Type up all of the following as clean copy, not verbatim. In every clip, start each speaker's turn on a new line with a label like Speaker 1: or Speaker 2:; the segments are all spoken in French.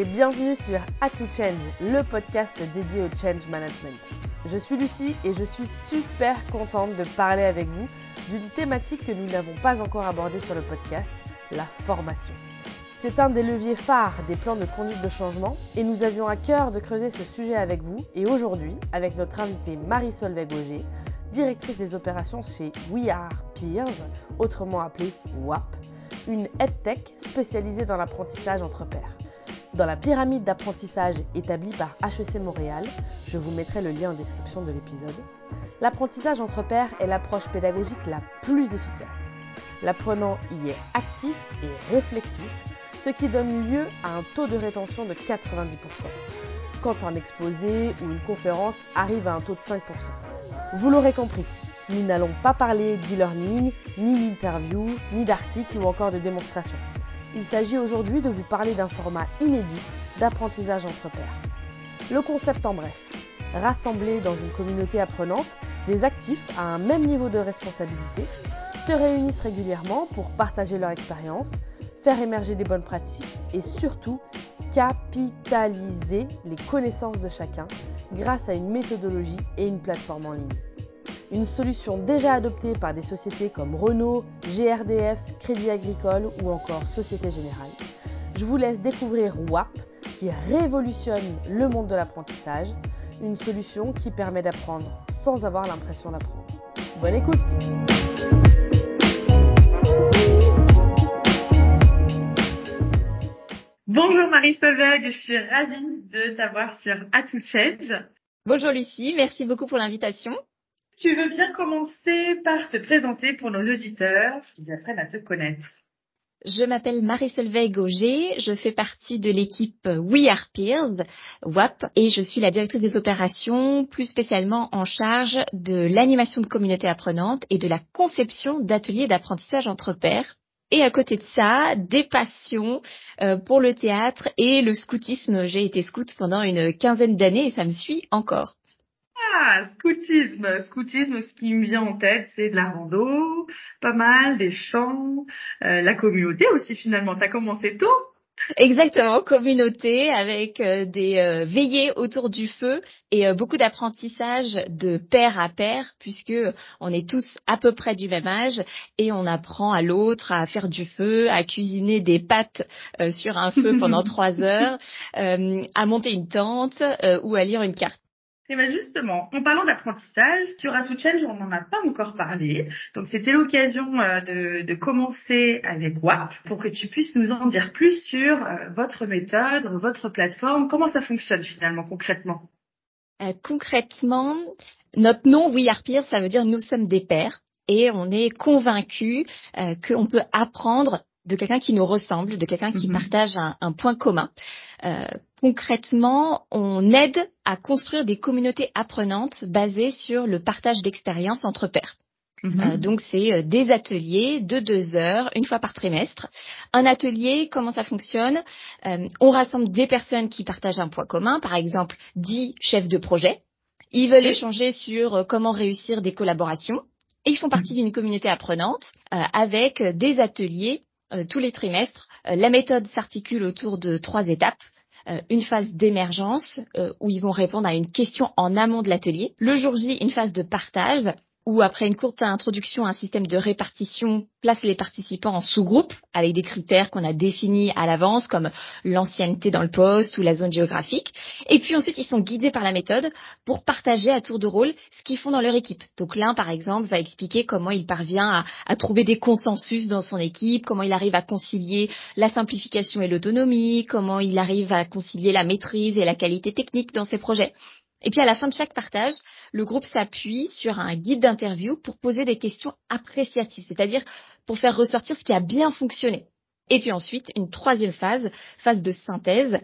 Speaker 1: et bienvenue sur A2Change, le podcast dédié au change management. Je suis Lucie et je suis super contente de parler avec vous d'une thématique que nous n'avons pas encore abordée sur le podcast, la formation. C'est un des leviers phares des plans de conduite de changement et nous avions à cœur de creuser ce sujet avec vous et aujourd'hui avec notre invitée Marie-Solveig Auger, directrice des opérations chez We Are Peers, autrement appelée WAP, une EdTech spécialisée dans l'apprentissage entre pairs. Dans la pyramide d'apprentissage établie par HEC Montréal, je vous mettrai le lien en description de l'épisode, l'apprentissage entre pairs est l'approche pédagogique la plus efficace. L'apprenant y est actif et réflexif, ce qui donne lieu à un taux de rétention de 90%, quand un exposé ou une conférence arrive à un taux de 5%. Vous l'aurez compris, nous n'allons pas parler d'e-learning, ni d'interview, ni d'articles ou encore de démonstrations. Il s'agit aujourd'hui de vous parler d'un format inédit d'apprentissage entre pairs. Le concept en bref, rassembler dans une communauté apprenante des actifs à un même niveau de responsabilité, se réunissent régulièrement pour partager leur expérience, faire émerger des bonnes pratiques et surtout capitaliser les connaissances de chacun grâce à une méthodologie et une plateforme en ligne. Une solution déjà adoptée par des sociétés comme Renault, GRDF, Crédit Agricole ou encore Société Générale. Je vous laisse découvrir WAP qui révolutionne le monde de l'apprentissage, une solution qui permet d'apprendre sans avoir l'impression d'apprendre. Bonne écoute! Bonjour Marie-Solveig, je suis ravie de t'avoir sur A2Change.
Speaker 2: Bonjour Lucie, merci beaucoup pour l'invitation.
Speaker 1: Tu veux bien commencer par te présenter pour nos auditeurs qui apprennent à te connaître?
Speaker 2: Je m'appelle Marie-Solveig Auger, je fais partie de l'équipe We Are Peers, WAP, et je suis la directrice des opérations, plus spécialement en charge de l'animation de communautés apprenantes et de la conception d'ateliers d'apprentissage entre pairs. Et à côté de ça, des passions pour le théâtre et le scoutisme. J'ai été scout pendant une quinzaine d'années et ça me suit encore.
Speaker 1: Ah, scoutisme, ce qui me vient en tête, c'est de la rando, pas mal, des chants, la communauté aussi finalement. T'as commencé tôt?
Speaker 2: Exactement, communauté avec des veillées autour du feu et beaucoup d'apprentissage de pair à pair puisque on est tous à peu près du même âge et on apprend à l'autre à faire du feu, à cuisiner des pâtes sur un feu pendant 3 heures, à monter une tente ou à lire une carte.
Speaker 1: Et bien justement, en parlant d'apprentissage, sur A2Change, on n'en a pas encore parlé. Donc c'était l'occasion de commencer avec WAP pour que tu puisses nous en dire plus sur votre méthode, votre plateforme, comment ça fonctionne finalement concrètement.
Speaker 2: Concrètement, notre nom We Are Peers, ça veut dire nous sommes des pairs et on est convaincus qu'on peut apprendre de quelqu'un qui nous ressemble, de quelqu'un qui partage un point commun. Concrètement, on aide à construire des communautés apprenantes basées sur le partage d'expériences entre pairs. Donc, c'est des ateliers de 2 heures, une fois par trimestre. Un atelier, comment ça fonctionne? On rassemble des personnes qui partagent un point commun, par exemple 10 chefs de projet. Ils veulent échanger sur comment réussir des collaborations. Et ils font partie d'une communauté apprenante avec des ateliers tous les trimestres. La méthode s'articule autour de 3 étapes. Une phase d'émergence où ils vont répondre à une question en amont de l'atelier. Le jour J, une phase de partage où après une courte introduction à un système de répartition, place les participants en sous-groupes avec des critères qu'on a définis à l'avance comme l'ancienneté dans le poste ou la zone géographique. Et puis ensuite, ils sont guidés par la méthode pour partager à tour de rôle ce qu'ils font dans leur équipe. Donc l'un, par exemple, va expliquer comment il parvient à trouver des consensus dans son équipe, comment il arrive à concilier la simplification et l'autonomie, comment il arrive à concilier la maîtrise et la qualité technique dans ses projets. Et puis à la fin de chaque partage, le groupe s'appuie sur un guide d'interview pour poser des questions appréciatives, c'est-à-dire pour faire ressortir ce qui a bien fonctionné. Et puis ensuite, une troisième phase de synthèse,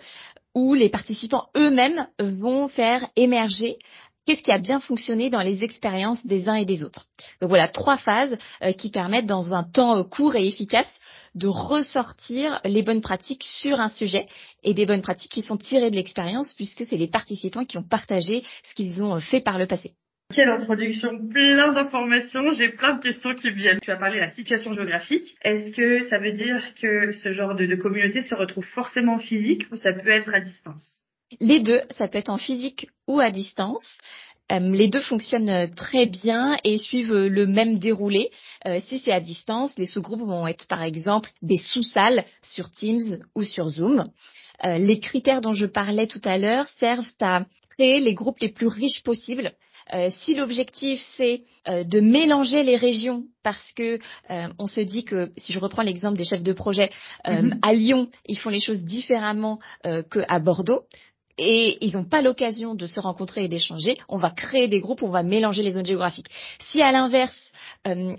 Speaker 2: où les participants eux-mêmes vont faire émerger qu'est-ce qui a bien fonctionné dans les expériences des uns et des autres. Donc voilà, 3 phases qui permettent dans un temps court et efficace de ressortir les bonnes pratiques sur un sujet et des bonnes pratiques qui sont tirées de l'expérience puisque c'est les participants qui ont partagé ce qu'ils ont fait par le passé.
Speaker 3: Quelle introduction, plein d'informations, j'ai plein de questions qui me viennent. Tu as parlé de la situation géographique. Est-ce que ça veut dire que ce genre de communauté se retrouve forcément en physique ou ça peut être à distance?
Speaker 2: Les deux, ça peut être en physique ou à distance. Les deux fonctionnent très bien et suivent le même déroulé. Si c'est à distance, les sous-groupes vont être par exemple des sous-salles sur Teams ou sur Zoom. Les critères dont je parlais tout à l'heure servent à créer les groupes les plus riches possibles. Si l'objectif c'est de mélanger les régions, parce que on se dit que, si je reprends l'exemple des chefs de projet, à Lyon, ils font les choses différemment qu'à Bordeaux. Et ils n'ont pas l'occasion de se rencontrer et d'échanger, on va créer des groupes, on va mélanger les zones géographiques. Si à l'inverse,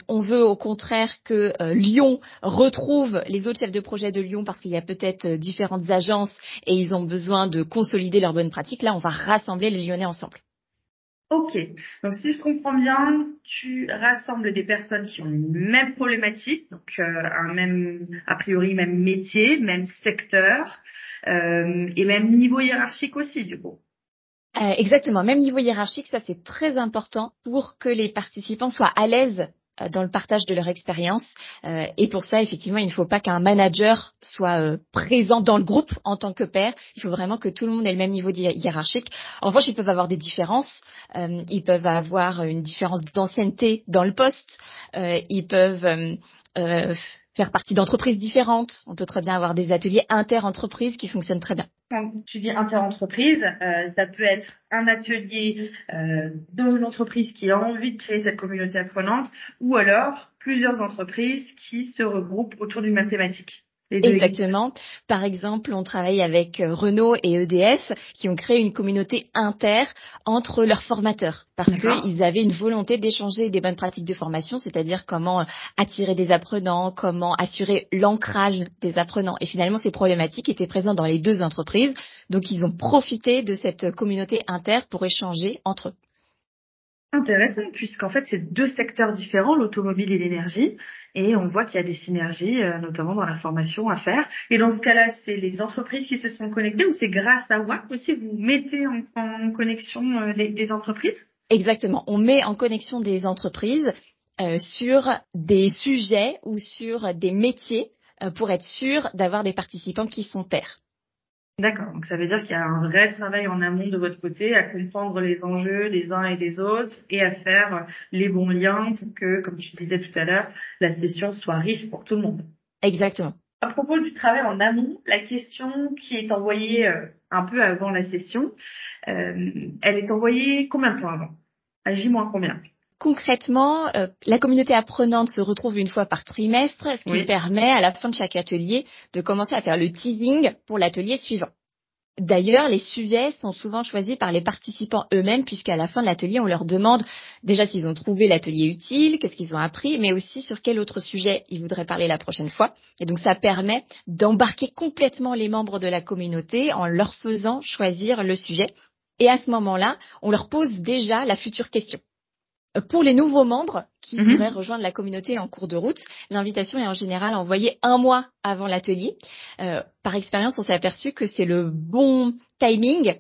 Speaker 2: on veut au contraire que Lyon retrouve les autres chefs de projet de Lyon parce qu'il y a peut-être différentes agences et ils ont besoin de consolider leurs bonnes pratiques, là on va rassembler les Lyonnais ensemble.
Speaker 3: Ok, donc si je comprends bien, tu rassembles des personnes qui ont une même problématique, donc a priori même métier, même secteur, et même niveau hiérarchique aussi du coup.
Speaker 2: Exactement, même niveau hiérarchique, ça c'est très important pour que les participants soient à l'aise dans le partage de leur expérience. Et pour ça, effectivement, il ne faut pas qu'un manager soit présent dans le groupe en tant que pair. Il faut vraiment que tout le monde ait le même niveau hiérarchique. En revanche, ils peuvent avoir des différences. Ils peuvent avoir une différence d'ancienneté dans le poste. Ils peuvent faire partie d'entreprises différentes. On peut très bien avoir des ateliers inter-entreprises qui fonctionnent très bien.
Speaker 3: Quand tu dis inter-entreprise, ça peut être un atelier dans une entreprise qui a envie de créer cette communauté apprenante ou alors plusieurs entreprises qui se regroupent autour d'une même thématique.
Speaker 2: Exactement. Par exemple, on travaille avec Renault et EDF qui ont créé une communauté inter entre leurs formateurs parce qu'ils avaient une volonté d'échanger des bonnes pratiques de formation, c'est-à-dire comment attirer des apprenants, comment assurer l'ancrage des apprenants. Et finalement, ces problématiques étaient présentes dans les deux entreprises. Donc, ils ont profité de cette communauté inter pour échanger entre eux.
Speaker 3: Intéressant, puisqu'en fait, c'est deux secteurs différents, l'automobile et l'énergie, et on voit qu'il y a des synergies, notamment dans la formation à faire. Et dans ce cas-là, c'est les entreprises qui se sont connectées ou c'est grâce à WAC aussi, vous mettez en connexion des entreprises?
Speaker 2: Exactement, on met en connexion des entreprises sur des sujets ou sur des métiers pour être sûr d'avoir des participants qui sont pairs.
Speaker 3: D'accord, donc ça veut dire qu'il y a un vrai travail en amont de votre côté à comprendre les enjeux des uns et des autres et à faire les bons liens pour que, comme tu disais tout à l'heure, la session soit riche pour tout le monde.
Speaker 2: Exactement.
Speaker 3: À propos du travail en amont, la question qui est envoyée un peu avant la session, elle est envoyée combien de temps avant? À J-combien?
Speaker 2: Concrètement, la communauté apprenante se retrouve une fois par trimestre, ce qui permet à la fin de chaque atelier de commencer à faire le teasing pour l'atelier suivant. D'ailleurs, les sujets sont souvent choisis par les participants eux-mêmes puisqu'à la fin de l'atelier, on leur demande déjà s'ils ont trouvé l'atelier utile, qu'est-ce qu'ils ont appris, mais aussi sur quel autre sujet ils voudraient parler la prochaine fois. Et donc, ça permet d'embarquer complètement les membres de la communauté en leur faisant choisir le sujet. Et à ce moment-là, on leur pose déjà la future question. Pour les nouveaux membres qui pourraient rejoindre la communauté en cours de route, l'invitation est en général envoyée 1 mois avant l'atelier. Par expérience, on s'est aperçu que c'est le bon timing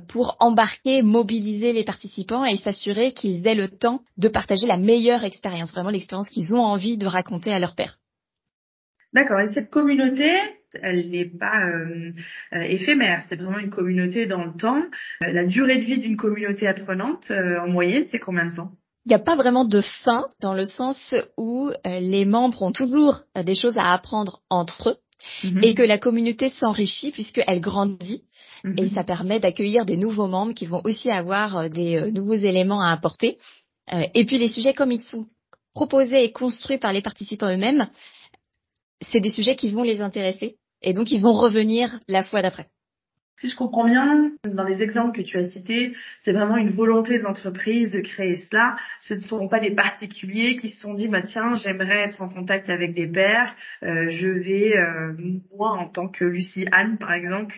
Speaker 2: pour embarquer, mobiliser les participants et s'assurer qu'ils aient le temps de partager la meilleure expérience, vraiment l'expérience qu'ils ont envie de raconter à leur pairs.
Speaker 3: D'accord, et cette communauté, elle n'est pas éphémère, c'est vraiment une communauté dans le temps. La durée de vie d'une communauté apprenante, en moyenne, c'est combien de temps?
Speaker 2: Il n'y a pas vraiment de fin dans le sens où les membres ont toujours des choses à apprendre entre eux et que la communauté s'enrichit puisqu'elle grandit et ça permet d'accueillir des nouveaux membres qui vont aussi avoir des nouveaux éléments à apporter. Et puis les sujets comme ils sont proposés et construits par les participants eux-mêmes, c'est des sujets qui vont les intéresser et donc ils vont revenir la fois d'après.
Speaker 3: Si je comprends bien, dans les exemples que tu as cités, c'est vraiment une volonté de l'entreprise de créer cela. Ce ne sont pas des particuliers qui se sont dit, bah tiens, j'aimerais être en contact avec des pairs. Je vais, moi, en tant que Lucie Anne, par exemple,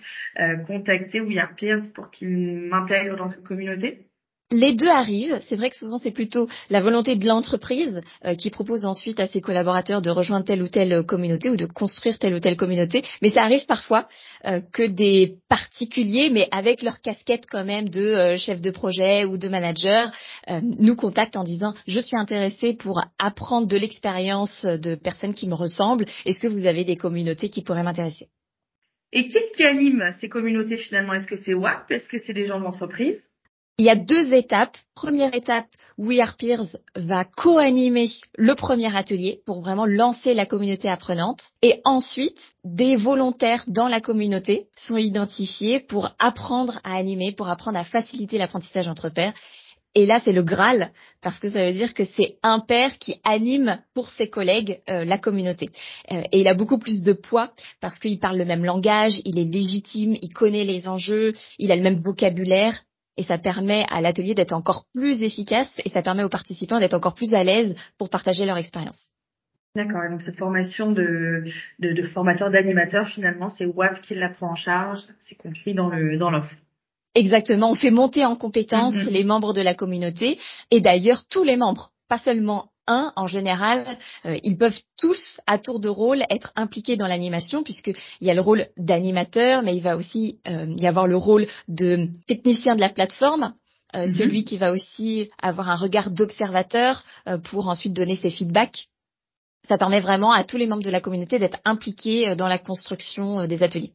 Speaker 3: contacter We Are Peers pour qu'ils m'intègrent dans cette communauté.
Speaker 2: Les deux arrivent. C'est vrai que souvent c'est plutôt la volonté de l'entreprise qui propose ensuite à ses collaborateurs de rejoindre telle ou telle communauté ou de construire telle ou telle communauté. Mais ça arrive parfois que des particuliers, mais avec leur casquette quand même de chef de projet ou de manager, nous contactent en disant je suis intéressé pour apprendre de l'expérience de personnes qui me ressemblent. Est-ce que vous avez des communautés qui pourraient m'intéresser?
Speaker 3: Et qu'est-ce qui anime ces communautés finalement? Est-ce que c'est WAP? Est-ce que c'est des gens d'entreprise?
Speaker 2: Il y a deux étapes. Première étape, We Are Peers va co-animer le premier atelier pour vraiment lancer la communauté apprenante. Et ensuite, des volontaires dans la communauté sont identifiés pour apprendre à animer, pour apprendre à faciliter l'apprentissage entre pairs. Et là, c'est le Graal, parce que ça veut dire que c'est un pair qui anime pour ses collègues la communauté. Et il a beaucoup plus de poids, parce qu'il parle le même langage, il est légitime, il connaît les enjeux, il a le même vocabulaire. Et ça permet à l'atelier d'être encore plus efficace et ça permet aux participants d'être encore plus à l'aise pour partager leur expérience.
Speaker 3: D'accord. Et donc cette formation de formateur d'animateur, finalement, c'est WAP qui la prend en charge. C'est compris dans l'offre.
Speaker 2: Exactement. On fait monter en compétence les membres de la communauté et d'ailleurs tous les membres, pas seulement un. En général, ils peuvent tous, à tour de rôle, être impliqués dans l'animation puisqu'il y a le rôle d'animateur, mais il va aussi y avoir le rôle de technicien de la plateforme, celui qui va aussi avoir un regard d'observateur pour ensuite donner ses feedbacks. Ça permet vraiment à tous les membres de la communauté d'être impliqués dans la construction des ateliers.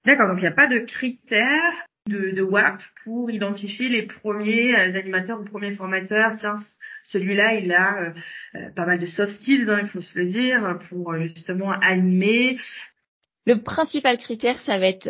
Speaker 3: D'accord, donc il n'y a pas de critères de WAP pour identifier les premiers animateurs ou premiers formateurs. Tiens, celui-là, il a pas mal de soft skills, il faut se le dire, pour justement animer.
Speaker 2: Le principal critère, ça va être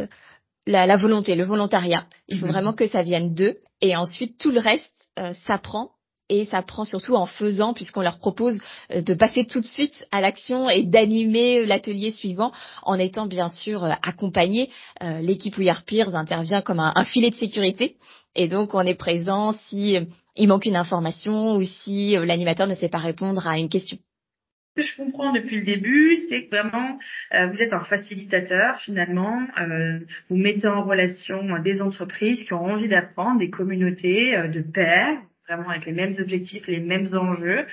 Speaker 2: la volonté, le volontariat. Il faut vraiment que ça vienne d'eux. Et ensuite, tout le reste s'apprend. Et ça prend surtout en faisant, puisqu'on leur propose de passer tout de suite à l'action et d'animer l'atelier suivant en étant bien sûr accompagné. L'équipe We Are Peers intervient comme un filet de sécurité. Et donc, on est présent si il manque une information ou si l'animateur ne sait pas répondre à une question.
Speaker 3: Ce que je comprends depuis le début, c'est que vraiment, vous êtes un facilitateur finalement. Vous mettez en relation des entreprises qui ont envie d'apprendre, des communautés de pairs, vraiment avec les mêmes objectifs, les mêmes enjeux.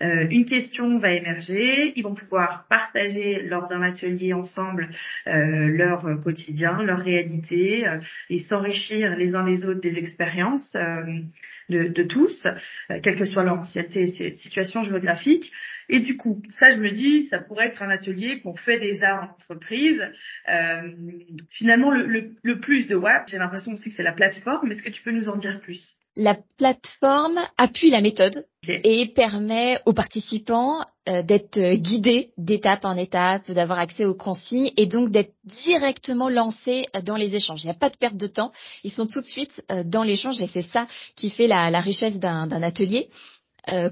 Speaker 3: Une question va émerger, ils vont pouvoir partager lors d'un atelier ensemble leur quotidien, leur réalité et s'enrichir les uns les autres des expériences de tous, quelle que soit leur ancienneté et situation géographique. Et du coup, ça, je me dis, ça pourrait être un atelier qu'on fait déjà en entreprise. Finalement, le plus de WAP, j'ai l'impression aussi que c'est la plateforme. Est-ce que tu peux nous en dire plus?
Speaker 2: La plateforme appuie la méthode et permet aux participants d'être guidés d'étape en étape, d'avoir accès aux consignes et donc d'être directement lancés dans les échanges. Il n'y a pas de perte de temps, ils sont tout de suite dans l'échange et c'est ça qui fait la richesse d'un atelier.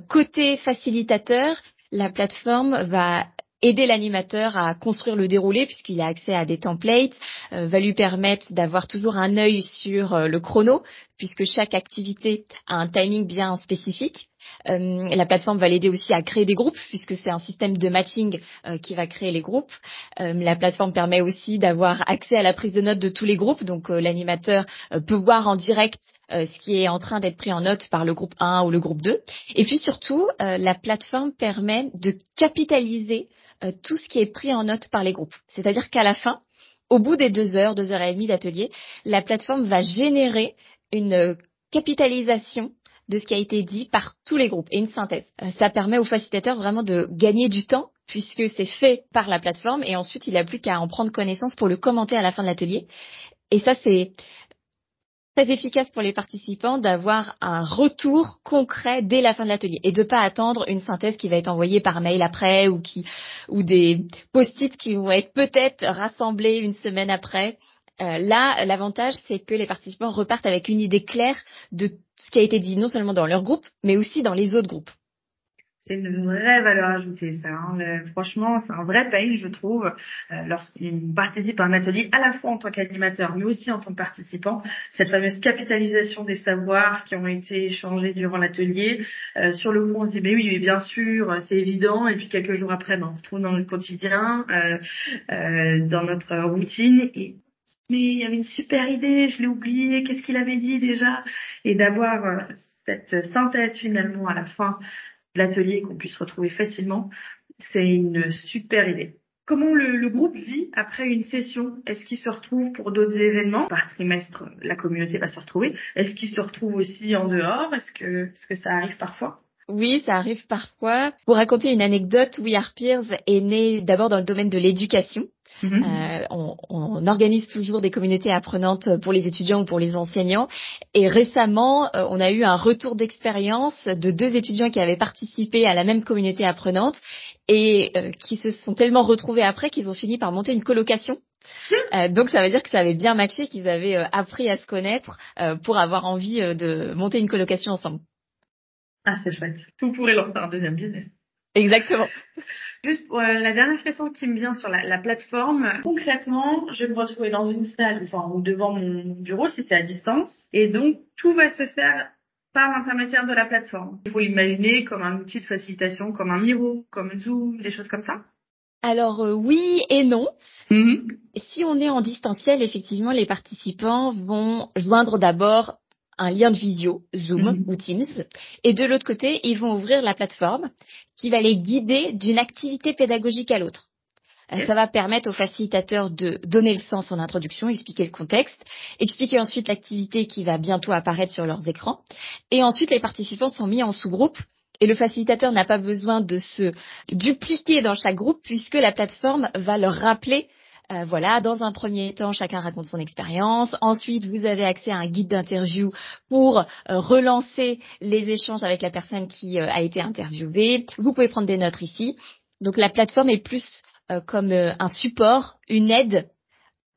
Speaker 2: Côté facilitateur, la plateforme va aider l'animateur à construire le déroulé puisqu'il a accès à des templates, va lui permettre d'avoir toujours un œil sur le chrono puisque chaque activité a un timing bien spécifique. La plateforme va l'aider aussi à créer des groupes puisque c'est un système de matching qui va créer les groupes. La plateforme permet aussi d'avoir accès à la prise de notes de tous les groupes, donc l'animateur peut voir en direct ce qui est en train d'être pris en note par le groupe 1 ou le groupe 2. Et puis surtout, la plateforme permet de capitaliser tout ce qui est pris en note par les groupes. C'est-à-dire qu'à la fin, au bout des 2 heures et demie d'atelier, la plateforme va générer une capitalisation de ce qui a été dit par tous les groupes et une synthèse. Ça permet aux facilitateurs vraiment de gagner du temps puisque c'est fait par la plateforme et ensuite il n'a plus qu'à en prendre connaissance pour le commenter à la fin de l'atelier. Et ça, c'est très efficace pour les participants d'avoir un retour concret dès la fin de l'atelier et de pas attendre une synthèse qui va être envoyée par mail après ou des post-it qui vont être peut-être rassemblés une semaine après. Là, l'avantage, c'est que les participants repartent avec une idée claire de ce qui a été dit non seulement dans leur groupe, mais aussi dans les autres groupes.
Speaker 3: C'est une vraie valeur ajoutée, ça. Franchement, c'est un vrai pain, je trouve, lorsqu'on participe à un atelier, à la fois en tant qu'animateur, mais aussi en tant que participant. Cette fameuse capitalisation des savoirs qui ont été échangés durant l'atelier. Sur le coup, on se dit, mais oui, mais bien sûr, c'est évident. Et puis quelques jours après, on se retrouve dans le quotidien, dans notre routine. Et mais il y avait une super idée, je l'ai oublié, qu'est-ce qu'il avait dit déjà? Et d'avoir cette synthèse finalement à la fin de l'atelier qu'on puisse retrouver facilement, c'est une super idée. Comment le groupe vit après une session? Est-ce qu'il se retrouve pour d'autres événements? Par trimestre, la communauté va se retrouver. Est-ce qu'il se retrouve aussi en dehors? Est-ce que ça arrive parfois?
Speaker 2: Oui, ça arrive parfois. Pour raconter une anecdote, We Are Peers est né d'abord dans le domaine de l'éducation. On organise toujours des communautés apprenantes pour les étudiants ou pour les enseignants. Et récemment, on a eu un retour d'expérience de 2 étudiants qui avaient participé à la même communauté apprenante et qui se sont tellement retrouvés après qu'ils ont fini par monter une colocation. Donc ça veut dire que ça avait bien matché, qu'ils avaient appris à se connaître pour avoir envie de monter une colocation ensemble.
Speaker 3: Ah, c'est chouette. Vous pourrez lancer un deuxième business.
Speaker 2: Exactement.
Speaker 3: Juste pour la dernière question qui me vient sur la plateforme, concrètement, je vais me retrouver dans une salle, ou devant mon bureau si c'est à distance, et donc tout va se faire par l'intermédiaire de la plateforme. Il faut l'imaginer comme un outil de facilitation, comme un Miro, comme Zoom, des choses comme ça.
Speaker 2: Alors oui et non. Si on est en distanciel, effectivement, les participants vont joindre d'abord un lien de visio, Zoom ou Teams, et de l'autre côté, ils vont ouvrir la plateforme qui va les guider d'une activité pédagogique à l'autre. Ça va permettre aux facilitateurs de donner le sens en introduction, expliquer le contexte, expliquer ensuite l'activité qui va bientôt apparaître sur leurs écrans, et ensuite les participants sont mis en sous-groupe. Et le facilitateur n'a pas besoin de se dupliquer dans chaque groupe puisque la plateforme va leur rappeler, dans un premier temps, chacun raconte son expérience. Ensuite, vous avez accès à un guide d'interview pour relancer les échanges avec la personne qui a été interviewée. Vous pouvez prendre des notes ici. Donc la plateforme est plus comme un support, une aide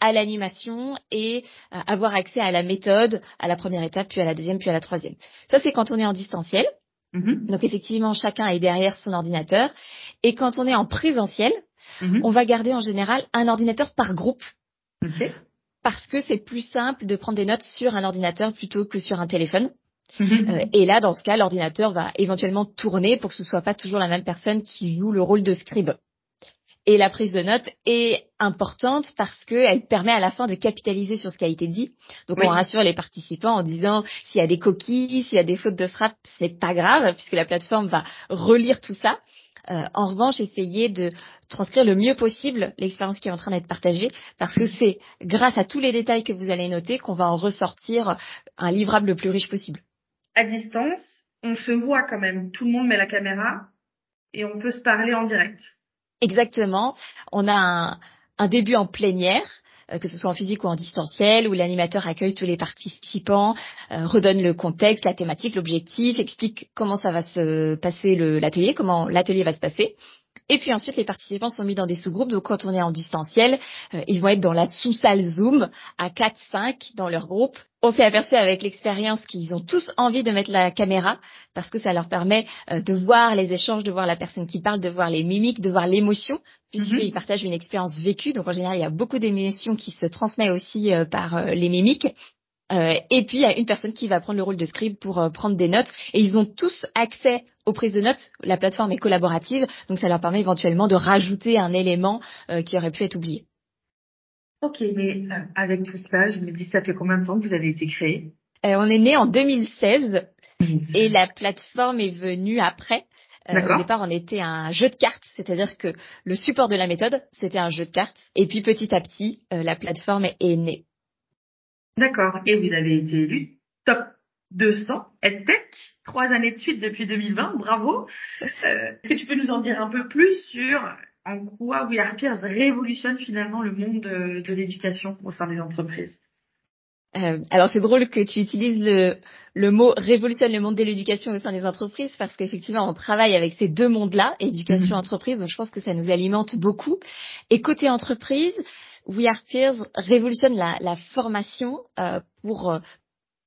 Speaker 2: à l'animation et avoir accès à la méthode, à la première étape, puis à la deuxième, puis à la troisième. Ça, c'est quand on est en distanciel. Donc effectivement, chacun est derrière son ordinateur. Et quand on est en présentiel, on va garder en général un ordinateur par groupe. Parce que c'est plus simple de prendre des notes sur un ordinateur plutôt que sur un téléphone. Et là, dans ce cas, l'ordinateur va éventuellement tourner pour que ce soit pas toujours la même personne qui joue le rôle de scribe. Et la prise de notes est importante parce qu'elle permet à la fin de capitaliser sur ce qui a été dit. Donc, on rassure les participants en disant s'il y a des coquilles, s'il y a des fautes de frappe, ce n'est pas grave puisque la plateforme va relire tout ça. En revanche, essayez de transcrire le mieux possible l'expérience qui est en train d'être partagée parce que c'est grâce à tous les détails que vous allez noter qu'on va en ressortir un livrable le plus riche possible.
Speaker 3: À distance, on se voit quand même. Tout le monde met la caméra et on peut se parler en direct.
Speaker 2: Exactement. On a un début en plénière, que ce soit en physique ou en distanciel, où l'animateur accueille tous les participants, redonne le contexte, la thématique, l'objectif, explique comment ça va se passer l'atelier, comment l'atelier va se passer. Et puis ensuite, les participants sont mis dans des sous-groupes. Donc, quand on est en distanciel, ils vont être dans la sous-salle Zoom à 4-5 dans leur groupe. On s'est aperçu avec l'expérience qu'ils ont tous envie de mettre la caméra parce que ça leur permet de voir les échanges, de voir la personne qui parle, de voir les mimiques, de voir l'émotion puisqu'ils partagent une expérience vécue. Donc, en général, il y a beaucoup d'émotions qui se transmettent aussi par les mimiques. Et puis, il y a une personne qui va prendre le rôle de scribe pour prendre des notes. Et ils ont tous accès aux prises de notes. La plateforme est collaborative, donc ça leur permet éventuellement de rajouter un élément qui aurait pu être oublié.
Speaker 3: Ok, mais avec tout ça, je me dis, ça fait combien de temps que vous avez été créé?
Speaker 2: On est né en 2016 et la plateforme est venue après. Au départ, on était un jeu de cartes, c'est-à-dire que le support de la méthode, c'était un jeu de cartes. Et puis, petit à petit, la plateforme est née.
Speaker 3: D'accord. Et vous avez été élu top 200 EdTech 3 années de suite depuis 2020. Bravo. Est-ce que tu peux nous en dire un peu plus sur en quoi We Are Peers révolutionne finalement le monde de l'éducation au sein des entreprises?
Speaker 2: Alors c'est drôle que tu utilises le mot révolutionne le monde de l'éducation au sein des entreprises parce qu'effectivement on travaille avec ces deux mondes-là, éducation entreprise, donc je pense que ça nous alimente beaucoup. Et côté entreprise, We Are Peers révolutionne la formation pour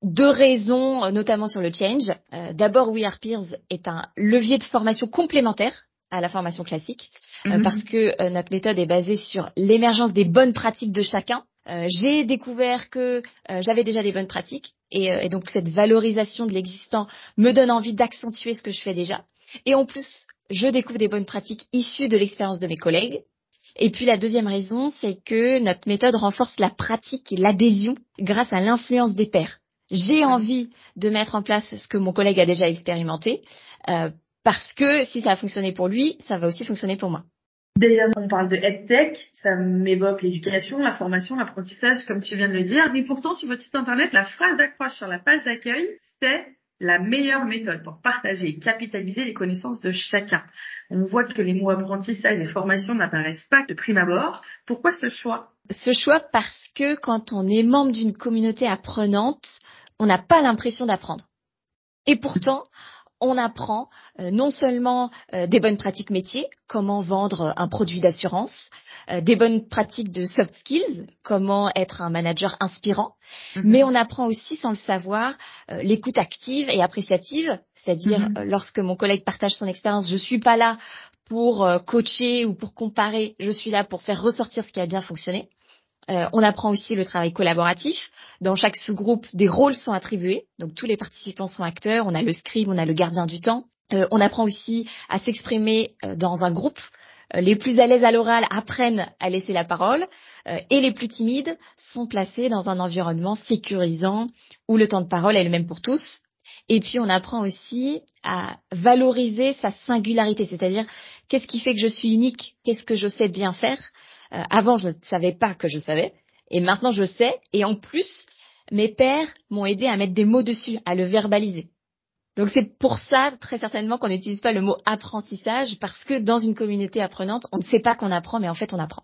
Speaker 2: deux raisons, notamment sur le change. D'abord, We Are Peers est un levier de formation complémentaire à la formation classique parce que notre méthode est basée sur l'émergence des bonnes pratiques de chacun. J'ai découvert que j'avais déjà des bonnes pratiques et donc cette valorisation de l'existant me donne envie d'accentuer ce que je fais déjà. Et en plus, je découvre des bonnes pratiques issues de l'expérience de mes collègues. Et puis la deuxième raison, c'est que notre méthode renforce la pratique et l'adhésion grâce à l'influence des pairs. J'ai envie de mettre en place ce que mon collègue a déjà expérimenté, parce que si ça a fonctionné pour lui, ça va aussi fonctionner pour moi.
Speaker 3: Déjà, on parle de EdTech, ça m'évoque l'éducation, la formation, l'apprentissage, comme tu viens de le dire. Mais pourtant, sur votre site internet, la phrase d'accroche sur la page d'accueil, c'est la meilleure méthode pour partager et capitaliser les connaissances de chacun. On voit que les mots apprentissage et formation n'apparaissent pas de prime abord. Pourquoi ce choix?
Speaker 2: Ce choix parce que quand on est membre d'une communauté apprenante, on n'a pas l'impression d'apprendre. Et pourtant, on apprend non seulement des bonnes pratiques métiers, comment vendre un produit d'assurance, des bonnes pratiques de soft skills, comment être un manager inspirant, mais on apprend aussi, sans le savoir, l'écoute active et appréciative, c'est-à-dire lorsque mon collègue partage son expérience, je suis pas là pour coacher ou pour comparer, je suis là pour faire ressortir ce qui a bien fonctionné. On apprend aussi le travail collaboratif. Dans chaque sous-groupe, des rôles sont attribués. Donc, tous les participants sont acteurs. On a le scribe, on a le gardien du temps. On apprend aussi à s'exprimer dans un groupe. Les plus à l'aise à l'oral apprennent à laisser la parole. Et les plus timides sont placés dans un environnement sécurisant où le temps de parole est le même pour tous. Et puis, on apprend aussi à valoriser sa singularité, c'est-à-dire qu'est-ce qui fait que je suis unique, qu'est-ce que je sais bien faire. Avant, je ne savais pas que je savais, et maintenant je sais. Et en plus, mes pairs m'ont aidé à mettre des mots dessus, à le verbaliser. Donc c'est pour ça, très certainement, qu'on n'utilise pas le mot apprentissage, parce que dans une communauté apprenante, on ne sait pas qu'on apprend, mais en fait, on apprend.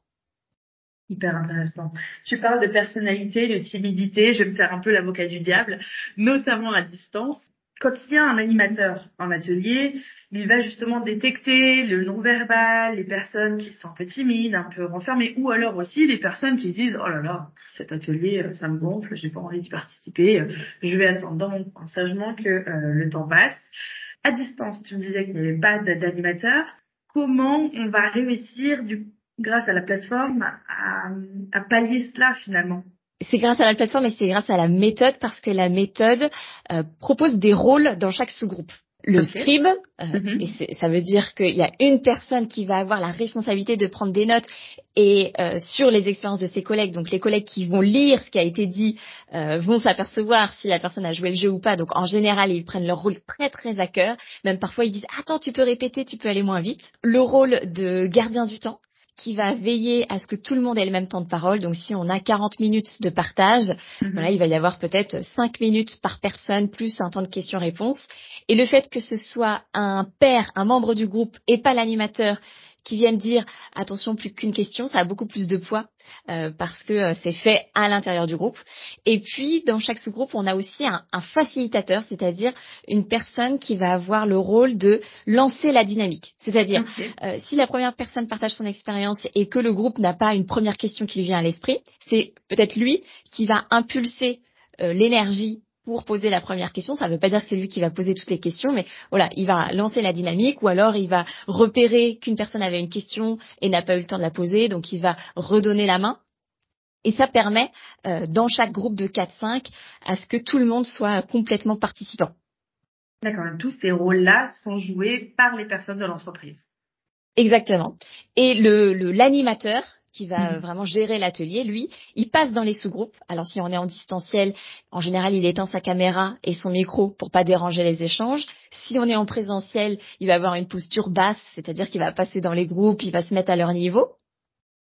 Speaker 3: Hyper intéressant. Tu parles de personnalité, de timidité, je vais me faire un peu l'avocat du diable, notamment à distance. Quand il y a un animateur en atelier, il va justement détecter le non-verbal, les personnes qui sont un peu timides, un peu renfermées, ou alors aussi les personnes qui disent « Oh là là, cet atelier, ça me gonfle, j'ai pas envie d'y participer, je vais attendre dans mon coin sagement que le temps passe. » À distance, tu me disais qu'il n'y avait pas d'animateur. Comment on va réussir, grâce à la plateforme, à pallier cela finalement?
Speaker 2: C'est grâce à la plateforme et c'est grâce à la méthode, parce que la méthode propose des rôles dans chaque sous-groupe. Le scribe, et ça veut dire qu'il y a une personne qui va avoir la responsabilité de prendre des notes et sur les expériences de ses collègues. Donc les collègues qui vont lire ce qui a été dit vont s'apercevoir si la personne a joué le jeu ou pas. Donc en général, ils prennent leur rôle très très à cœur. Même parfois, ils disent « Attends, tu peux répéter, tu peux aller moins vite ». Le rôle de gardien du temps, qui va veiller à ce que tout le monde ait le même temps de parole. Donc, si on a 40 minutes de partage, voilà, il va y avoir peut-être 5 minutes par personne, plus un temps de questions-réponses. Et le fait que ce soit un pair, un membre du groupe, et pas l'animateur, qui viennent dire « Attention, plus qu'une question », ça a beaucoup plus de poids parce que c'est fait à l'intérieur du groupe. Et puis, dans chaque sous-groupe, on a aussi un facilitateur, c'est-à-dire une personne qui va avoir le rôle de lancer la dynamique. C'est-à-dire, si la première personne partage son expérience et que le groupe n'a pas une première question qui lui vient à l'esprit, c'est peut-être lui qui va impulser l'énergie pour poser la première question. Ça ne veut pas dire que c'est lui qui va poser toutes les questions, mais voilà, il va lancer la dynamique, ou alors il va repérer qu'une personne avait une question et n'a pas eu le temps de la poser, donc il va redonner la main. Et ça permet, dans chaque groupe de 4-5, à ce que tout le monde soit complètement participant.
Speaker 3: D'accord, tous ces rôles-là sont joués par les personnes de l'entreprise.
Speaker 2: Exactement. Et l'animateur qui va vraiment gérer l'atelier, lui, il passe dans les sous-groupes. Alors si on est en distanciel, en général, il éteint sa caméra et son micro pour pas déranger les échanges. Si on est en présentiel, il va avoir une posture basse, c'est-à-dire qu'il va passer dans les groupes, il va se mettre à leur niveau.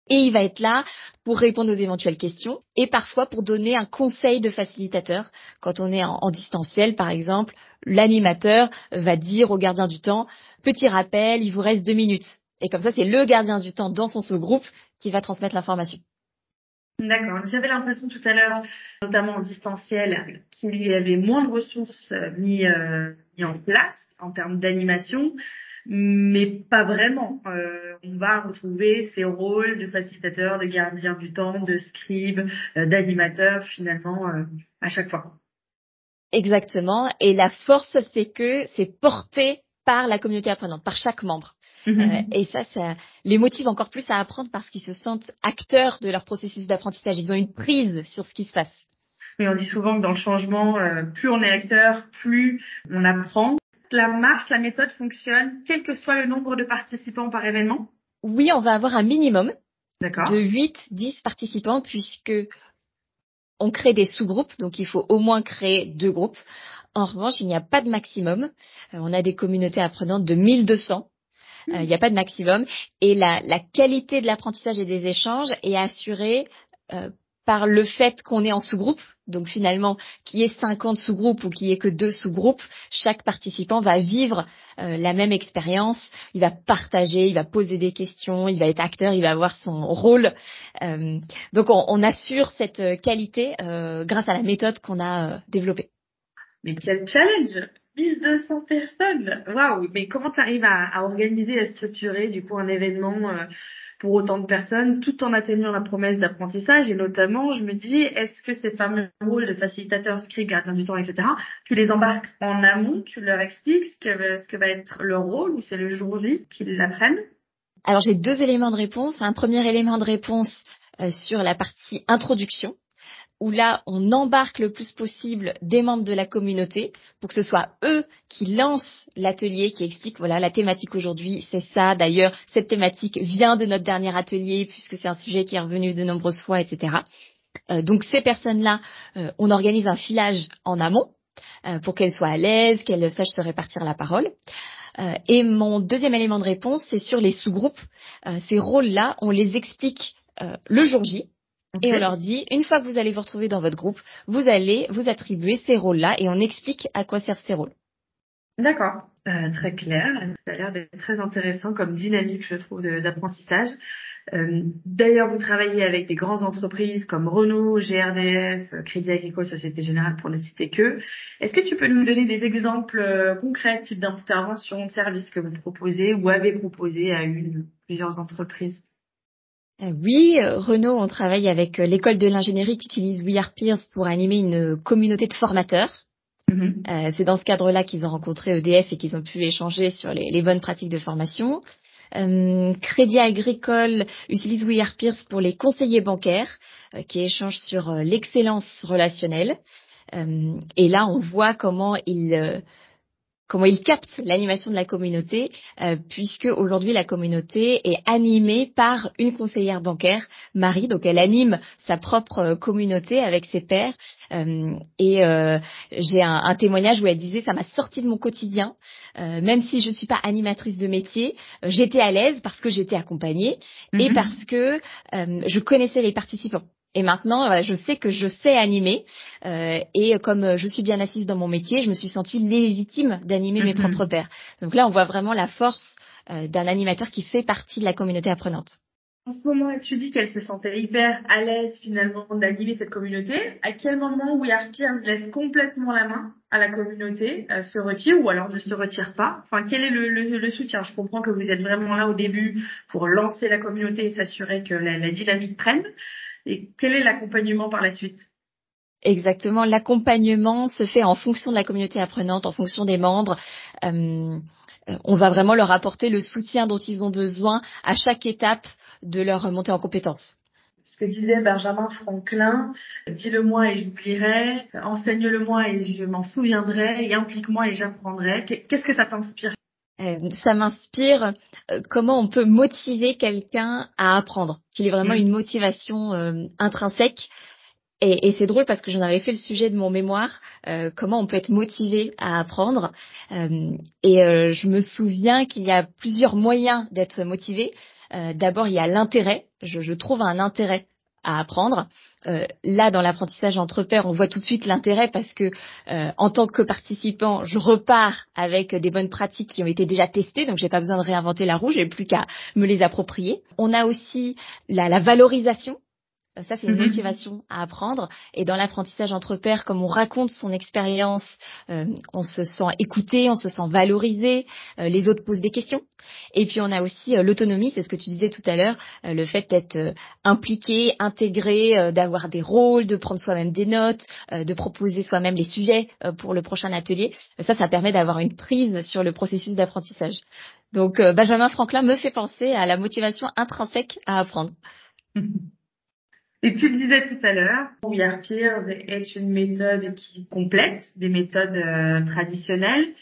Speaker 2: Et il va être là pour répondre aux éventuelles questions et parfois pour donner un conseil de facilitateur. Quand on est en distanciel, par exemple, l'animateur va dire au gardien du temps « Petit rappel, il vous reste 2 minutes ». Et comme ça, c'est le gardien du temps dans son sous-groupe qui va transmettre l'information.
Speaker 3: D'accord. J'avais l'impression tout à l'heure, notamment en distanciel, qu'il y avait moins de ressources mis en place en termes d'animation, mais pas vraiment. On va retrouver ces rôles de facilitateur, de gardien du temps, de scribe, d'animateur finalement à chaque fois.
Speaker 2: Exactement. Et la force, c'est que c'est porté par la communauté apprenante, par chaque membre. Et ça les motive encore plus à apprendre parce qu'ils se sentent acteurs de leur processus d'apprentissage. Ils ont une prise sur ce qui se passe.
Speaker 3: Mais on dit souvent que dans le changement, plus on est acteur, plus on apprend. La marche, la méthode fonctionne, quel que soit le nombre de participants par événement?
Speaker 2: Oui, on va avoir un minimum.
Speaker 3: D'accord.
Speaker 2: de 8-10 participants puisque on crée des sous-groupes, donc il faut au moins créer 2 groupes. En revanche, il n'y a pas de maximum. On a des communautés apprenantes de 1200. Il n'y a pas de maximum. Et la qualité de l'apprentissage et des échanges est assurée par le fait qu'on est en sous-groupe. Donc finalement, qu'il y ait 50 sous-groupes ou qu'il y ait que 2 sous-groupes, chaque participant va vivre la même expérience. Il va partager, il va poser des questions, il va être acteur, il va avoir son rôle. Donc on assure cette qualité grâce à la méthode qu'on a développée.
Speaker 3: Mais quel challenge! 1200 personnes! Waouh! Mais comment tu arrives à organiser et à structurer du coup un événement pour autant de personnes tout en atteignant la promesse d'apprentissage? Et notamment, je me dis, est-ce que ces fameux rôles de facilitateur, scribe, gardien du temps, etc., tu les embarques en amont, tu leur expliques ce que va être leur rôle ou c'est le jour J qu'ils l'apprennent?
Speaker 2: Alors j'ai 2 éléments de réponse. Un premier élément de réponse sur la partie introduction, où là, on embarque le plus possible des membres de la communauté pour que ce soit eux qui lancent l'atelier, qui expliquent, voilà, la thématique aujourd'hui, c'est ça. D'ailleurs, cette thématique vient de notre dernier atelier puisque c'est un sujet qui est revenu de nombreuses fois, etc. Donc, ces personnes-là, on organise un filage en amont pour qu'elles soient à l'aise, qu'elles sachent se répartir la parole. Et mon deuxième élément de réponse, c'est sur les sous-groupes. Ces rôles-là, on les explique le jour J. Et on leur dit, une fois que vous allez vous retrouver dans votre groupe, vous allez vous attribuer ces rôles-là et on explique à quoi servent ces rôles.
Speaker 3: D'accord, très clair. Ça a l'air d'être très intéressant comme dynamique, je trouve, d'apprentissage. D'ailleurs, vous travaillez avec des grandes entreprises comme Renault, GRDF, Crédit Agricole, Société Générale, pour ne citer que. Est-ce que tu peux nous donner des exemples concrets, type d'intervention, de services que vous proposez ou avez proposé à plusieurs entreprises?
Speaker 2: Oui, Renault, on travaille avec l'école de l'ingénierie qui utilise We Are Peers pour animer une communauté de formateurs. C'est dans ce cadre-là qu'ils ont rencontré EDF et qu'ils ont pu échanger sur les bonnes pratiques de formation. Crédit Agricole utilise We Are Peers pour les conseillers bancaires qui échangent sur l'excellence relationnelle. Et là, on voit comment ils captent l'animation de la communauté, puisque aujourd'hui la communauté est animée par une conseillère bancaire, Marie, donc elle anime sa propre communauté avec ses pairs. J'ai un témoignage où elle disait ça m'a sorti de mon quotidien, même si je ne suis pas animatrice de métier, j'étais à l'aise parce que j'étais accompagnée et parce que je connaissais les participants. Et maintenant, je sais que je sais animer et comme je suis bien assise dans mon métier, je me suis sentie légitime d'animer mes propres pairs. Donc là, on voit vraiment la force d'un animateur qui fait partie de la communauté apprenante.
Speaker 3: En ce moment, tu dis qu'elle se sentait hyper à l'aise finalement d'animer cette communauté. À quel moment We Are Peers laisse complètement la main à la communauté, se retire ou alors ne se retire pas? Enfin, quel est le soutien? Je comprends que vous êtes vraiment là au début pour lancer la communauté et s'assurer que la dynamique prenne. Et quel est l'accompagnement par la suite?
Speaker 2: Exactement, l'accompagnement se fait en fonction de la communauté apprenante, en fonction des membres. On va vraiment leur apporter le soutien dont ils ont besoin à chaque étape de leur montée en compétences.
Speaker 3: Ce que disait Benjamin Franklin, dis-le-moi et j'oublierai, enseigne-le-moi et je m'en souviendrai, et implique-moi et j'apprendrai. Qu'est-ce que ça t'inspire?
Speaker 2: Ça m'inspire comment on peut motiver quelqu'un à apprendre, qu'il ait vraiment une motivation intrinsèque. Et c'est drôle parce que j'en avais fait le sujet de mon mémoire, comment on peut être motivé à apprendre. Je me souviens qu'il y a plusieurs moyens d'être motivé. D'abord, il y a l'intérêt. Je trouve un intérêt à apprendre. Là, dans l'apprentissage entre pairs, on voit tout de suite l'intérêt parce que en tant que participant, je repars avec des bonnes pratiques qui ont été déjà testées, donc j'ai pas besoin de réinventer la roue, j'ai plus qu'à me les approprier. On a aussi la valorisation. Ça, c'est une motivation à apprendre. Et dans l'apprentissage entre pairs, comme on raconte son expérience, on se sent écouté, on se sent valorisé, les autres posent des questions. Et puis, on a aussi l'autonomie, c'est ce que tu disais tout à l'heure, le fait d'être impliqué, intégré, d'avoir des rôles, de prendre soi-même des notes, de proposer soi-même les sujets pour le prochain atelier. Ça permet d'avoir une prise sur le processus d'apprentissage. Donc, Benjamin Franklin me fait penser à la motivation intrinsèque à apprendre.
Speaker 3: Et tu le disais tout à l'heure, We Are Peers est une méthode qui complète des méthodes traditionnelles.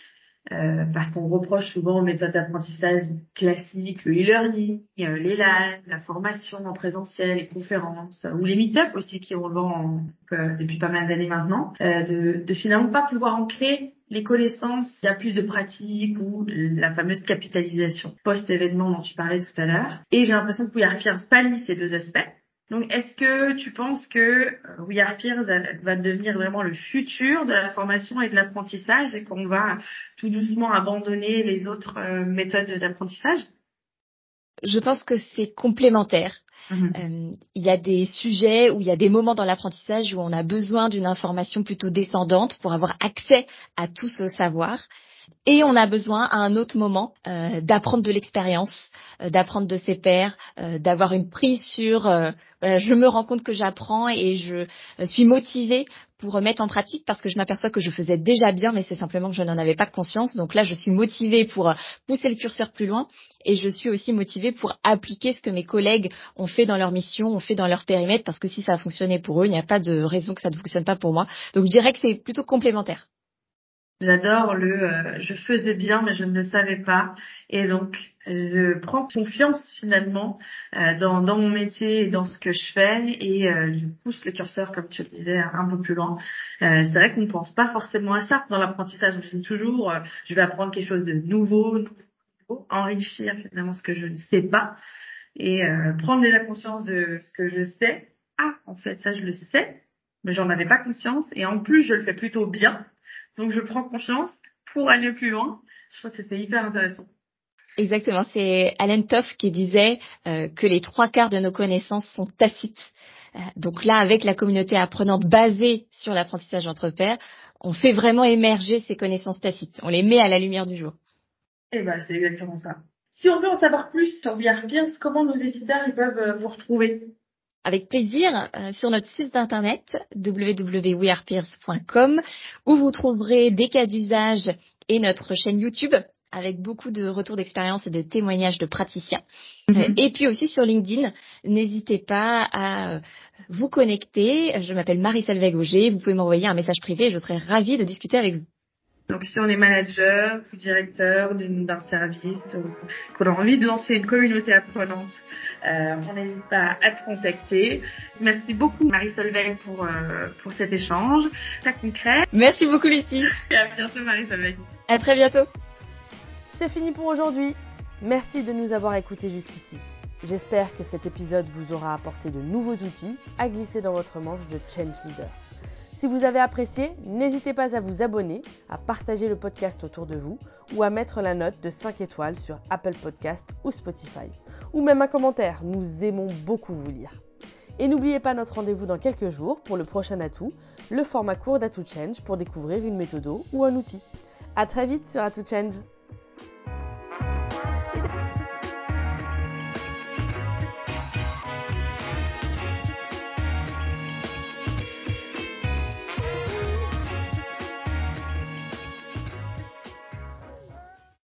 Speaker 3: parce qu'on reproche souvent aux méthodes d'apprentissage classiques, le e-learning, les LAN, la formation en présentiel, les conférences, ou les meet-up aussi qui revend depuis pas mal d'années maintenant, de finalement pas pouvoir ancrer les connaissances, il y a plus de pratique ou la fameuse capitalisation post-événement dont tu parlais tout à l'heure. Et j'ai l'impression que We Are Peers pallie ces deux aspects. Donc, est-ce que tu penses que We Are Peers va devenir vraiment le futur de la formation et de l'apprentissage et qu'on va tout doucement abandonner les autres méthodes d'apprentissage?
Speaker 2: Je pense que c'est complémentaire. Il y a des sujets où il y a des moments dans l'apprentissage où on a besoin d'une information plutôt descendante pour avoir accès à tout ce savoir. Et on a besoin à un autre moment d'apprendre de l'expérience, d'apprendre de ses pairs, d'avoir une prise sur je me rends compte que j'apprends et je suis motivée pour mettre en pratique parce que je m'aperçois que je faisais déjà bien, mais c'est simplement que je n'en avais pas conscience. Donc là, je suis motivée pour pousser le curseur plus loin et je suis aussi motivée pour appliquer ce que mes collègues ont fait dans leur mission, ont fait dans leur périmètre, parce que si ça a fonctionné pour eux, il n'y a pas de raison que ça ne fonctionne pas pour moi. Donc je dirais que c'est plutôt complémentaire.
Speaker 3: J'adore je faisais bien mais je ne le savais pas, et donc je prends confiance finalement dans mon métier et dans ce que je fais, et je pousse le curseur, comme tu le disais, un peu plus loin. C'est vrai qu'on ne pense pas forcément à ça dans l'apprentissage. On se dit toujours je vais apprendre quelque chose de nouveau, enrichir finalement ce que je ne sais pas, et prendre déjà conscience de ce que je sais. Ah, en fait ça je le sais, mais j'en avais pas conscience, et en plus je le fais plutôt bien. Donc, je prends confiance pour aller plus loin. Je trouve que c'est hyper intéressant.
Speaker 2: Exactement. C'est Alan Toff qui disait que les 3/4 de nos connaissances sont tacites. Donc là, avec la communauté apprenante basée sur l'apprentissage entre pairs, on fait vraiment émerger ces connaissances tacites. On les met à la lumière du jour.
Speaker 3: Eh ben, c'est exactement ça. Si on veut en savoir plus sur We Are Peers, comment nos éditeurs ils peuvent vous retrouver?
Speaker 2: Avec plaisir, sur notre site internet www.wearepeers.com, où vous trouverez des cas d'usage et notre chaîne YouTube avec beaucoup de retours d'expérience et de témoignages de praticiens. Et puis aussi sur LinkedIn, n'hésitez pas à vous connecter. Je m'appelle Marie-Salve Gauger, vous pouvez m'envoyer un message privé et je serai ravie de discuter avec vous.
Speaker 3: Donc, si on est manager ou directeur d'un service, ou qu'on a envie de lancer une communauté apprenante, on n'hésite pas à te contacter. Merci beaucoup, Marie-Solveig, pour cet échange très concret.
Speaker 2: Merci beaucoup, Lucie.
Speaker 3: Et à bientôt, Marie-Solveig.
Speaker 2: À très bientôt.
Speaker 1: C'est fini pour aujourd'hui. Merci de nous avoir écoutés jusqu'ici. J'espère que cet épisode vous aura apporté de nouveaux outils à glisser dans votre manche de Change Leader. Si vous avez apprécié, n'hésitez pas à vous abonner, à partager le podcast autour de vous ou à mettre la note de 5 étoiles sur Apple Podcast ou Spotify. Ou même un commentaire, nous aimons beaucoup vous lire. Et n'oubliez pas notre rendez-vous dans quelques jours pour le prochain atout, le format court d'Atout Change pour découvrir une méthode ou un outil. À très vite sur Atout Change.